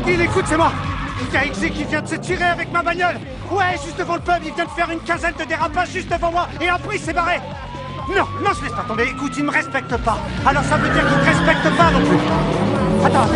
Bill, écoute, c'est moi. Il y a XZ qui vient de se tirer avec ma bagnole. Ouais, juste devant le pub, il vient de faire une quinzaine de dérapages juste devant moi. Et après, il s'est barré. Non, non, je laisse pas tomber. Écoute, il me respecte pas. Alors ça veut dire qu'il me respecte pas non plus. Attends.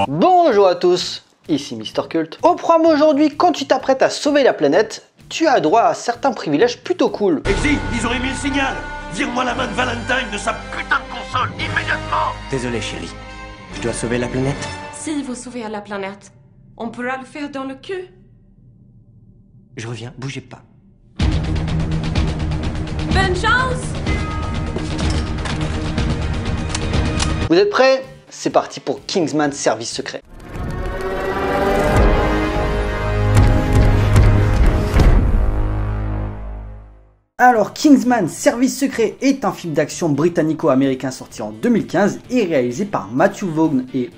Bonjour à tous, ici Mr Cult. Au programme aujourd'hui, quand tu t'apprêtes à sauver la planète, tu as droit à certains privilèges plutôt cool. Exy, ils auraient mis le signal. Vire-moi la main de Valentine de sa putain de console, immédiatement. Désolé chérie, je dois sauver la planète. Si vous sauvez la planète, on pourra le faire dans le cul. Je reviens, bougez pas. Bonne chance! Vous êtes prêts? C'est parti pour Kingsman Service Secret. Alors, Kingsman Service Secret est un film d'action britannico-américain sorti en 2015 et réalisé par Matthew Vaughn et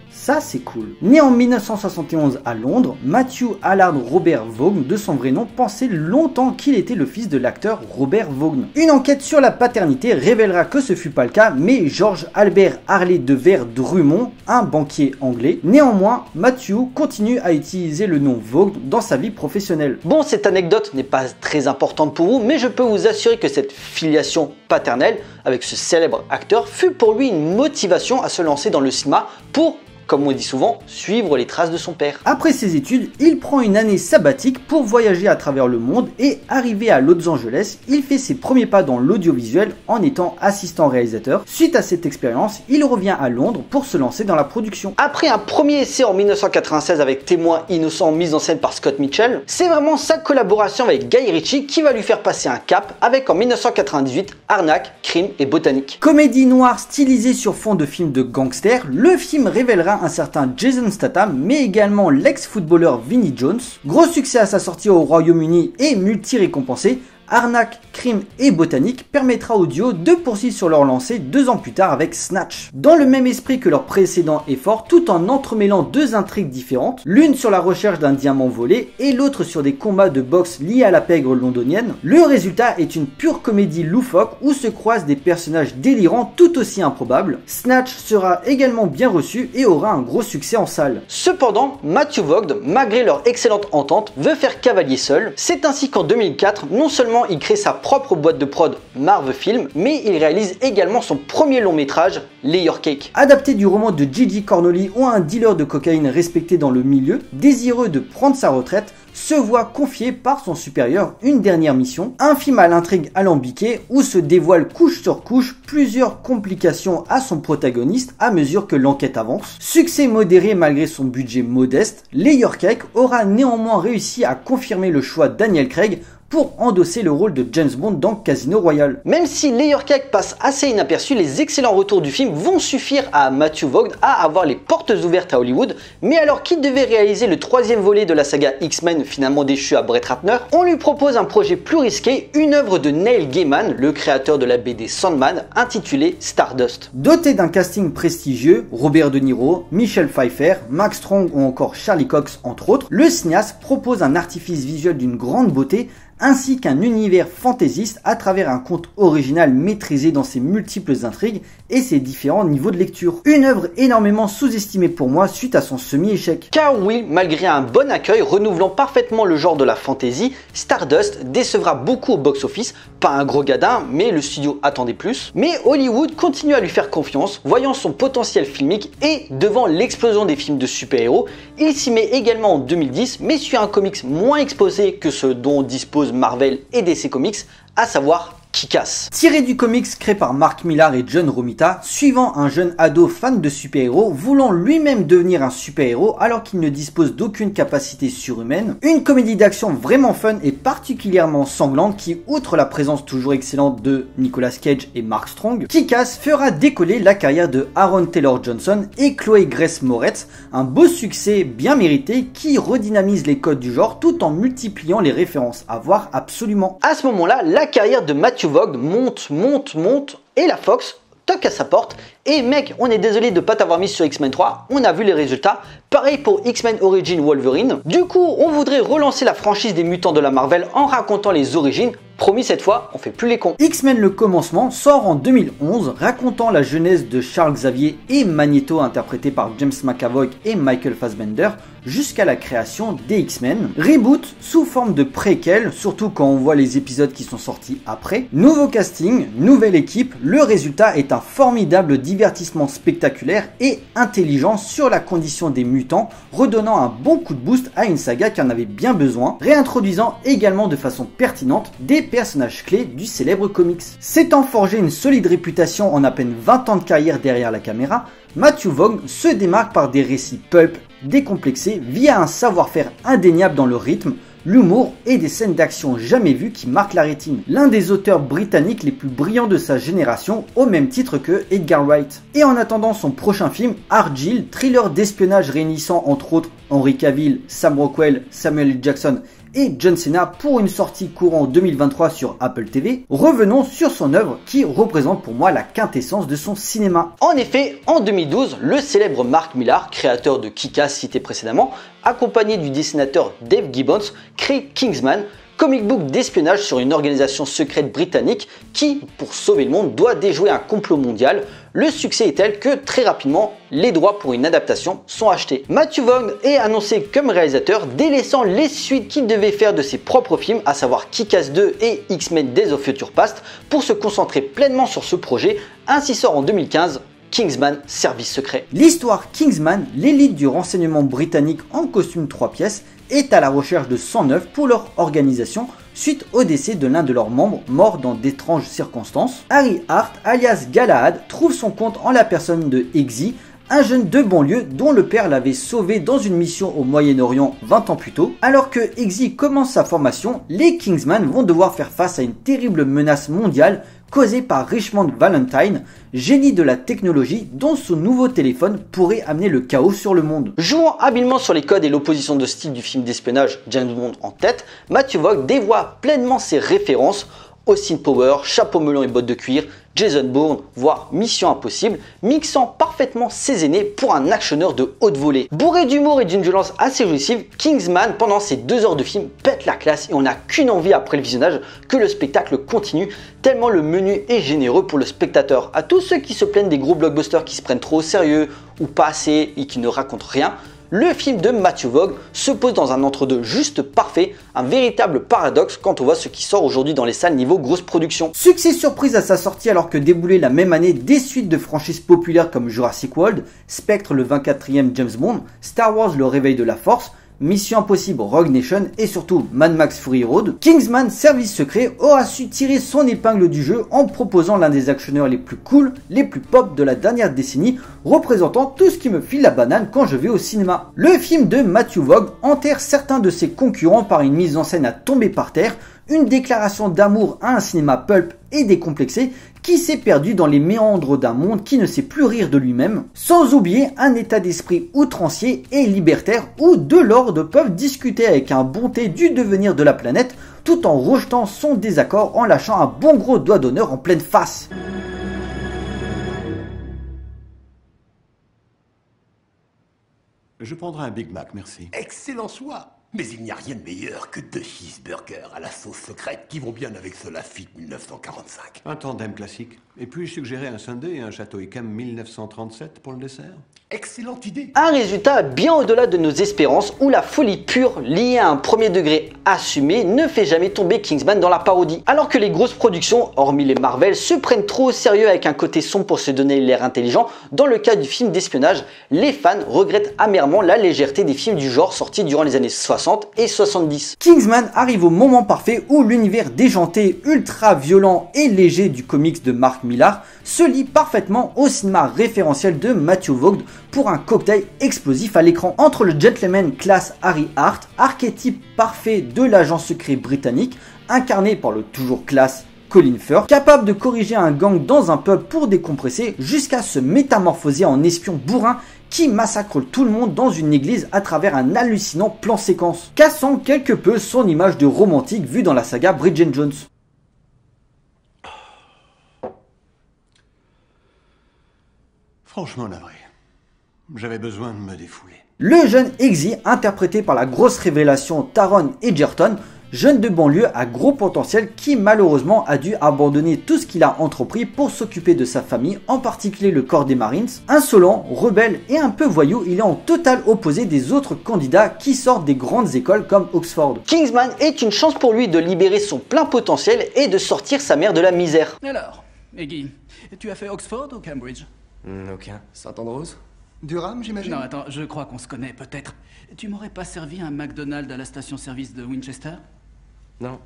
ça c'est cool. Né en 1971 à Londres, Matthew Allard Robert Vaughn, de son vrai nom, pensait longtemps qu'il était le fils de l'acteur Robert Vaughn. Une enquête sur la paternité révélera que ce fut pas le cas, mais George Albert Harley de Vere Drummond, un banquier anglais. Néanmoins, Matthew continue à utiliser le nom Vaughn dans sa vie professionnelle. Bon, cette anecdote n'est pas très importante pour vous, mais je peux vous assurer que cette filiation paternelle avec ce célèbre acteur fut pour lui une motivation à se lancer dans le cinéma pour, comme on dit souvent, suivre les traces de son père. Après ses études, il prend une année sabbatique pour voyager à travers le monde et arrivé à Los Angeles, il fait ses premiers pas dans l'audiovisuel en étant assistant réalisateur. Suite à cette expérience, il revient à Londres pour se lancer dans la production. Après un premier essai en 1996 avec Témoins innocents mise en scène par Scott Mitchell, c'est vraiment sa collaboration avec Guy Ritchie qui va lui faire passer un cap avec en 1998 Arnaque, Crime et Botanique. Comédie noire stylisée sur fond de film de gangsters, le film révélera un certain Jason Statham, mais également l'ex-footballeur Vinnie Jones. Gros succès à sa sortie au Royaume-Uni et multi-récompensé, Arnaque, Crime et Botanique permettra au duo de poursuivre sur leur lancée 2 ans plus tard avec Snatch. Dans le même esprit que leur précédent effort, tout en entremêlant deux intrigues différentes, l'une sur la recherche d'un diamant volé et l'autre sur des combats de boxe liés à la pègre londonienne, le résultat est une pure comédie loufoque où se croisent des personnages délirants tout aussi improbables. Snatch sera également bien reçu et aura un gros succès en salle. Cependant, Matthew Vaughn, malgré leur excellente entente, veut faire cavalier seul. C'est ainsi qu'en 2004, non seulement il crée sa propre boîte de prod Marv Film, mais il réalise également son premier long métrage, Layer Cake. Adapté du roman de Gigi Cornoli où un dealer de cocaïne respecté dans le milieu, désireux de prendre sa retraite, se voit confier par son supérieur une dernière mission, un film à l'intrigue alambiquée où se dévoilent couche sur couche plusieurs complications à son protagoniste à mesure que l'enquête avance. Succès modéré malgré son budget modeste, Layer Cake aura néanmoins réussi à confirmer le choix Daniel Craig pour endosser le rôle de James Bond dans Casino Royale. Même si Layer Cake passe assez inaperçu, les excellents retours du film vont suffire à Matthew Vaughn à avoir les portes ouvertes à Hollywood, mais alors qu'il devait réaliser le 3e volet de la saga X-Men finalement déchu à Brett Ratner, on lui propose un projet plus risqué, une œuvre de Neil Gaiman, le créateur de la BD Sandman, intitulée Stardust. Doté d'un casting prestigieux, Robert De Niro, Michelle Pfeiffer, Max Strong ou encore Charlie Cox entre autres, le cinéaste propose un artifice visuel d'une grande beauté ainsi qu'un univers fantaisiste à travers un conte original maîtrisé dans ses multiples intrigues et ses différents niveaux de lecture. Une œuvre énormément sous-estimée pour moi suite à son semi-échec. Car oui, malgré un bon accueil renouvelant parfaitement le genre de la fantasy, Stardust décevra beaucoup au box-office, pas un gros gadin, mais le studio attendait plus. Mais Hollywood continue à lui faire confiance, voyant son potentiel filmique et devant l'explosion des films de super-héros, il s'y met également en 2010, mais sur un comics moins exposé que ce dont dispose Marvel et DC Comics, à savoir Kick-Ass. Tiré du comics créé par Mark Millar et John Romita, suivant un jeune ado fan de super-héros voulant lui-même devenir un super-héros alors qu'il ne dispose d'aucune capacité surhumaine. Une comédie d'action vraiment fun et particulièrement sanglante qui, outre la présence toujours excellente de Nicolas Cage et Mark Strong, Kick-Ass fera décoller la carrière de Aaron Taylor Johnson et Chloé Grace Moretz, un beau succès bien mérité qui redynamise les codes du genre tout en multipliant les références à voir absolument. À ce moment-là, la carrière de Matthew Vaughn monte et la Fox toque à sa porte et mec, on est désolé de pas t'avoir mis sur X-Men 3, on a vu les résultats. Pareil pour X-Men Origins Wolverine. Du coup, on voudrait relancer la franchise des mutants de la Marvel en racontant les origines Promis, cette fois, on fait plus les cons. X-Men le commencement sort en 2011, racontant la jeunesse de Charles Xavier et Magneto interprété par James McAvoy et Michael Fassbender, jusqu'à la création des X-Men. Reboot sous forme de préquel, surtout quand on voit les épisodes qui sont sortis après. Nouveau casting, nouvelle équipe, le résultat est un formidable divertissement spectaculaire et intelligent sur la condition des mutants, redonnant un bon coup de boost à une saga qui en avait bien besoin, réintroduisant également de façon pertinente des personnages clés du célèbre comics. S'étant forgé une solide réputation en à peine 20 ans de carrière derrière la caméra, Matthew Vaughn se démarque par des récits pulp décomplexés via un savoir-faire indéniable dans le rythme, l'humour et des scènes d'action jamais vues qui marquent la rétine. L'un des auteurs britanniques les plus brillants de sa génération, au même titre que Edgar Wright. Et en attendant son prochain film, Argylle, thriller d'espionnage réunissant entre autres Henry Cavill, Sam Rockwell, Samuel L. Jackson et John Cena pour une sortie courant 2023 sur Apple TV, revenons sur son œuvre qui représente pour moi la quintessence de son cinéma. En effet, en 2012, le célèbre Mark Millar, créateur de Kick-Ass cité précédemment, accompagné du dessinateur Dave Gibbons, crée Kingsman, comic book d'espionnage sur une organisation secrète britannique qui, pour sauver le monde, doit déjouer un complot mondial. Le succès est tel que très rapidement, les droits pour une adaptation sont achetés. Matthew Vaughn est annoncé comme réalisateur, délaissant les suites qu'il devait faire de ses propres films, à savoir Kick-Ass 2 et X-Men Days of Future Past, pour se concentrer pleinement sur ce projet. Ainsi sort en 2015 Kingsman Service Secret. L'histoire Kingsman, l'élite du renseignement britannique en costume 3 pièces, est à la recherche de 109 pour leur organisation suite au décès de l'un de leurs membres mort dans d'étranges circonstances. Harry Hart, alias Galahad, trouve son compte en la personne de Eggsy, un jeune de banlieue dont le père l'avait sauvé dans une mission au Moyen-Orient 20 ans plus tôt. Alors que Eggsy commence sa formation, les Kingsman vont devoir faire face à une terrible menace mondiale causée par Richmond Valentine, génie de la technologie dont son nouveau téléphone pourrait amener le chaos sur le monde. Jouant habilement sur les codes et l'opposition de style du film d'espionnage James Bond en tête, Matthew Vaughn dévoie pleinement ses références: Austin Powers, chapeau melon et bottes de cuir, Jason Bourne, voire Mission Impossible, mixant parfaitement ses aînés pour un actionneur de haute volée. Bourré d'humour et d'une violence assez jouissive, Kingsman, pendant ses 2 heures de film, pète la classe et on n'a qu'une envie après le visionnage, que le spectacle continue, tellement le menu est généreux pour le spectateur. À tous ceux qui se plaignent des gros blockbusters qui se prennent trop au sérieux ou pas assez et qui ne racontent rien, le film de Matthew Vaughn se pose dans un entre-deux juste parfait, un véritable paradoxe quand on voit ce qui sort aujourd'hui dans les salles niveau grosse production. Succès surprise à sa sortie alors que déboulaient la même année des suites de franchises populaires comme Jurassic World, Spectre le 24e James Bond, Star Wars le réveil de la force, Mission Impossible Rogue Nation et surtout Mad Max Fury Road, Kingsman Service Secret aura su tirer son épingle du jeu en proposant l'un des actionneurs les plus cool, les plus pop de la dernière décennie, représentant tout ce qui me file la banane quand je vais au cinéma. Le film de Matthew Vaughn enterre certains de ses concurrents par une mise en scène à tomber par terre, une déclaration d'amour à un cinéma pulp et décomplexé qui s'est perdu dans les méandres d'un monde qui ne sait plus rire de lui-même, sans oublier un état d'esprit outrancier et libertaire où deux lords peuvent discuter avec un bonté du devenir de la planète tout en rejetant son désaccord en lâchant un bon gros doigt d'honneur en pleine face. Je prendrai un Big Mac, merci. Excellent choix. Mais il n'y a rien de meilleur que 2 cheeseburgers à la sauce secrète qui vont bien avec ce Lafitte 1945. Un tandem classique. Et puis suggérer un Sunday et un Château Yquem 1937 pour le dessert. Excellente idée. Un résultat bien au-delà de nos espérances où la folie pure liée à un premier degré assumé ne fait jamais tomber Kingsman dans la parodie. Alors que les grosses productions, hormis les Marvel, se prennent trop au sérieux avec un côté sombre pour se donner l'air intelligent, dans le cas du film d'espionnage, les fans regrettent amèrement la légèreté des films du genre sortis durant les années 60 et 70. Kingsman arrive au moment parfait où l'univers déjanté, ultra violent et léger du comics de Mark Millar se lie parfaitement au cinéma référentiel de Matthew Vaughn pour un cocktail explosif à l'écran. Entre le gentleman class Harry Hart, archétype parfait de l'agent secret britannique, incarné par le toujours classe Colin Firth, capable de corriger un gang dans un pub pour décompresser, jusqu'à se métamorphoser en espion bourrin qui massacre tout le monde dans une église à travers un hallucinant plan séquence, cassant quelque peu son image de romantique vue dans la saga Bridget Jones. Franchement navré. J'avais besoin de me défouler. Le jeune Eggsy, interprété par la grosse révélation Taron Egerton, jeune de banlieue à gros potentiel qui malheureusement a dû abandonner tout ce qu'il a entrepris pour s'occuper de sa famille, en particulier le corps des Marines. Insolent, rebelle et un peu voyou, il est en total opposé des autres candidats qui sortent des grandes écoles comme Oxford. Kingsman est une chance pour lui de libérer son plein potentiel et de sortir sa mère de la misère. Alors, Eggy, tu as fait Oxford ou Cambridge? Aucun. Saint-Andrews? Durham, j'imagine? Non, attends, je crois qu'on se connaît peut-être. Tu m'aurais pas servi un McDonald's à la station-service de Winchester? Non.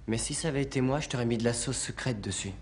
Mais si ça avait été moi, je t'aurais mis de la sauce secrète dessus.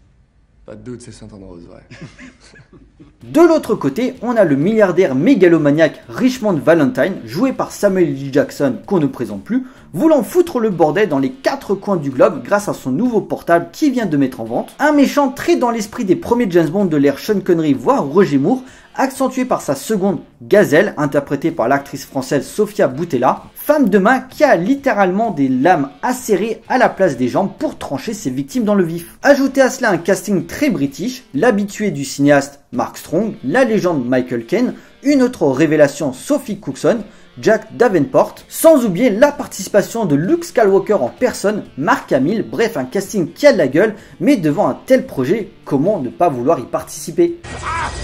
Pas de doute, c'est Saint-Andrews, ouais. De l'autre côté, on a le milliardaire mégalomaniaque Richmond Valentine, joué par Samuel L. Jackson, qu'on ne présente plus, voulant foutre le bordel dans les 4 coins du globe grâce à son nouveau portable qu'il vient de mettre en vente. Un méchant très dans l'esprit des premiers James Bond de l'ère Sean Connery, voire Roger Moore, accentué par sa seconde Gazelle, interprétée par l'actrice française Sofia Boutella, femme de main qui a littéralement des lames acérées à la place des jambes pour trancher ses victimes dans le vif. Ajoutez à cela un casting très british, l'habitué du cinéaste Mark Strong, la légende Michael Caine, une autre révélation Sophie Cookson, Jack Davenport, sans oublier la participation de Luke Skywalker en personne, Mark Hamill, bref un casting qui a de la gueule, mais devant un tel projet, comment ne pas vouloir y participer?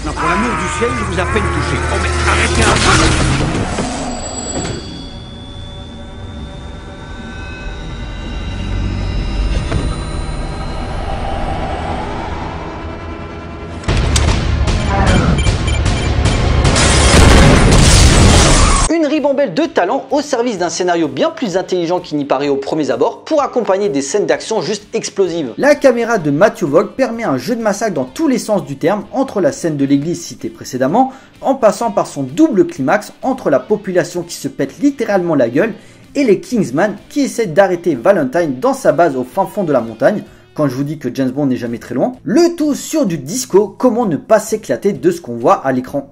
Non, pour l'amour du ciel, je vous ai à peine touché. Oh, mais arrêtez un peu! Une ribambelle de talent au service d'un scénario bien plus intelligent qu'il n'y paraît au premier abord pour accompagner des scènes d'action juste explosives. La caméra de Matthew Vaughn permet un jeu de massacre dans tous les sens du terme, entre la scène de l'église citée précédemment, en passant par son double climax entre la population qui se pète littéralement la gueule et les Kingsman qui essaient d'arrêter Valentine dans sa base au fin fond de la montagne. Quand je vous dis que James Bond n'est jamais très loin, le tout sur du disco, comment ne pas s'éclater de ce qu'on voit à l'écran.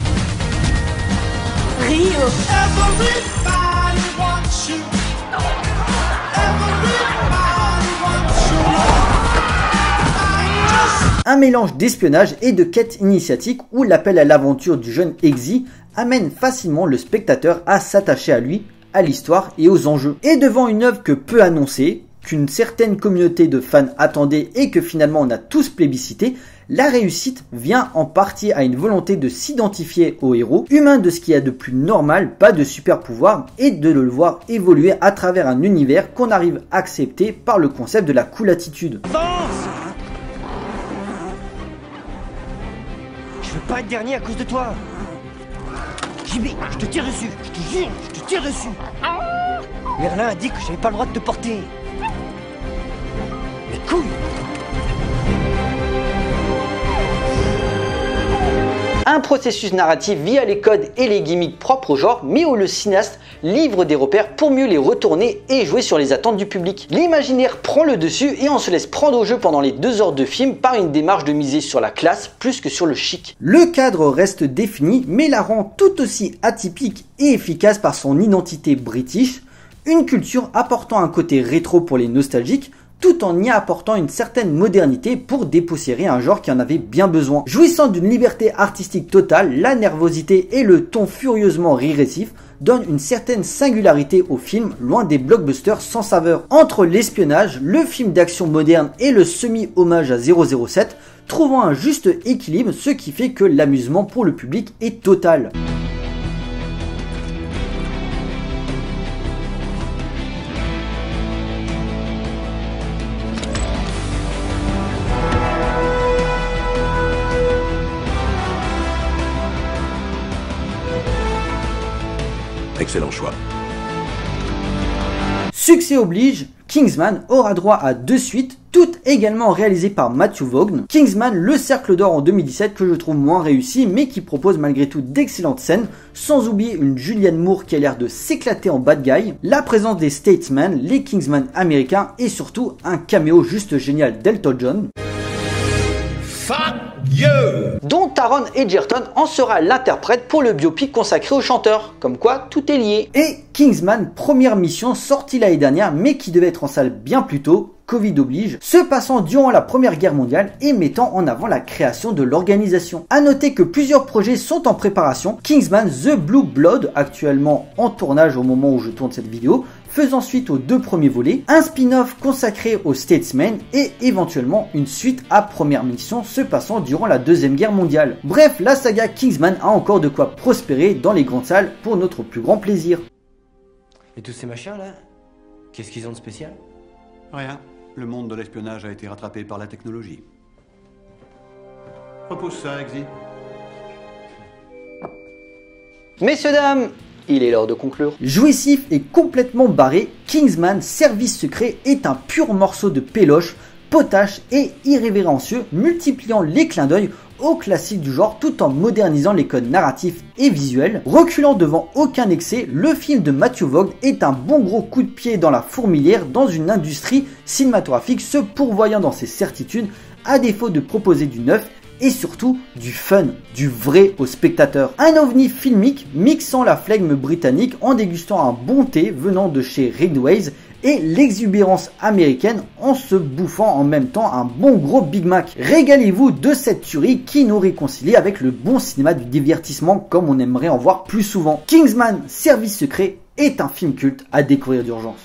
Un mélange d'espionnage et de quête initiatique où l'appel à l'aventure du jeune Eggsy amène facilement le spectateur à s'attacher à lui, à l'histoire et aux enjeux. Et devant une œuvre que peu annoncer, qu'une certaine communauté de fans attendait et que finalement on a tous plébiscité, la réussite vient en partie à une volonté de s'identifier au héros, humain de ce qu'il y a de plus normal, pas de super pouvoir, et de le voir évoluer à travers un univers qu'on arrive à accepter par le concept de la cool attitude. Je veux pas être dernier à cause de toi. JB, je te tire dessus, je te jure, je te tire dessus. Merlin a dit que j'avais pas le droit de te porter. Les couilles. Un processus narratif via les codes et les gimmicks propres au genre, mais où le cinéaste livre des repères pour mieux les retourner et jouer sur les attentes du public. L'imaginaire prend le dessus et on se laisse prendre au jeu pendant les 2 heures de film par une démarche de miser sur la classe plus que sur le chic. Le cadre reste défini mais la rend tout aussi atypique et efficace par son identité british, une culture apportant un côté rétro pour les nostalgiques, tout en y apportant une certaine modernité pour dépoussiérer un genre qui en avait bien besoin. Jouissant d'une liberté artistique totale, la nervosité et le ton furieusement régressif donnent une certaine singularité au film, loin des blockbusters sans saveur. Entre l'espionnage, le film d'action moderne et le semi-hommage à 007, trouvant un juste équilibre, ce qui fait que l'amusement pour le public est total. Excellent choix. Succès oblige, Kingsman aura droit à 2 suites, toutes également réalisées par Matthew Vaughn. Kingsman, le Cercle d'Or en 2017 que je trouve moins réussi mais qui propose malgré tout d'excellentes scènes, sans oublier une Julianne Moore qui a l'air de s'éclater en bad guy, la présence des Statesmen, les Kingsman américains et surtout un caméo juste génial d'Elton John. Dont Taron Egerton en sera l'interprète pour le biopic consacré au chanteur. Comme quoi, tout est lié. Et Kingsman, première mission sortie l'année dernière mais qui devait être en salle bien plus tôt, Covid oblige, se passant durant la Première Guerre mondiale et mettant en avant la création de l'organisation. A noter que plusieurs projets sont en préparation, Kingsman The Blue Blood, actuellement en tournage au moment où je tourne cette vidéo, faisant suite aux 2 premiers volets, un spin-off consacré aux Statesmen et éventuellement une suite à Première Mission se passant durant la Deuxième Guerre mondiale. Bref, la saga Kingsman a encore de quoi prospérer dans les grandes salles pour notre plus grand plaisir. Et tous ces machins là, qu'est-ce qu'ils ont de spécial? Rien. Le monde de l'espionnage a été rattrapé par la technologie. Repousse ça, Exy. Messieurs, dames, il est l'heure de conclure. Jouissif et complètement barré, Kingsman Service Secret est un pur morceau de péloche, potache et irrévérencieux, multipliant les clins d'œil aux classiques du genre tout en modernisant les codes narratifs et visuels. Reculant devant aucun excès, le film de Matthew Vaughn est un bon gros coup de pied dans la fourmilière dans une industrie cinématographique se pourvoyant dans ses certitudes à défaut de proposer du neuf et surtout du fun, du vrai au spectateur. Un ovni filmique mixant la flegme britannique en dégustant un bon thé venant de chez Ridways et l'exubérance américaine en se bouffant en même temps un bon gros Big Mac. Régalez-vous de cette tuerie qui nous réconcilie avec le bon cinéma du divertissement comme on aimerait en voir plus souvent. Kingsman Service Secret est un film culte à découvrir d'urgence.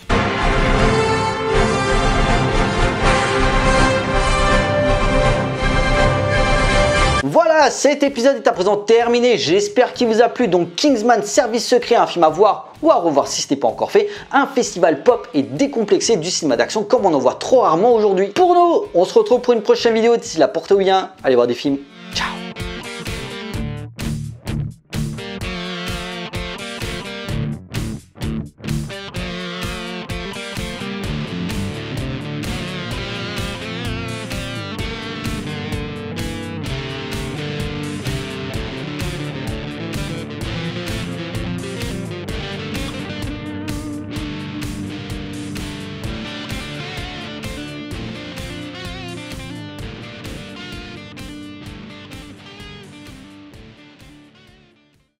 Voilà, cet épisode est à présent terminé, j'espère qu'il vous a plu. Donc Kingsman Service Secret, un film à voir ou à revoir si ce n'est pas encore fait, un festival pop et décomplexé du cinéma d'action comme on en voit trop rarement aujourd'hui. Pour nous, on se retrouve pour une prochaine vidéo, d'ici là portez-vous bien, allez voir des films.